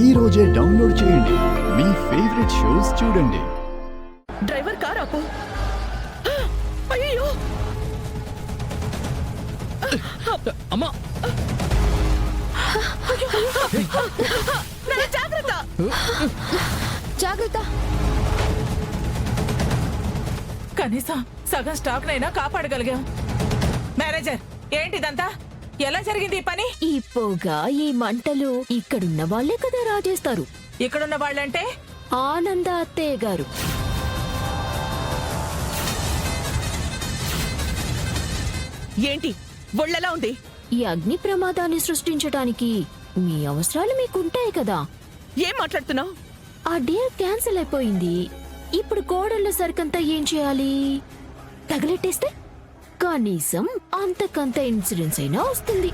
ఈ రోజే డౌన్లోడ్ చేయండి. మీ ఫేవరెట్ షోస్ చూడండి. డ్రైవర్ కార్ ఆపు. అయ్యో అమ్మా, జాగ్రత్త జాగ్రత్త. కనీసం సగం స్టాక్ నైనా కాపాడగలిగాం. మేనేజర్, ఏంటిదంతా? ఎలా జరిగింది ఈ పని? ఈ పొగ, ఈ మంటలు ఇక్కడున్న వాళ్లే కదా రాజేస్తారు. ఇక్కడున్న వాళ్ళంటే ఆనంద అత్తయ్య గారు. ఏంటి? ఒళ్ళెలా ఉంది? ఈ అగ్ని ప్రమాదాన్ని సృష్టించడానికి మీ అవసరాలు మీకుంటాయి కదా. ఏం మాట్లాడుతున్నావు? ఆ డీల్ క్యాన్సిల్ అయిపోయింది. ఇప్పుడు కోడళ్ళ సరికంతా ఏం చేయాలి? తగలెట్టేస్తే కనీసం అంతకంత ఇన్సూరెన్స్ అయినా వస్తుంది.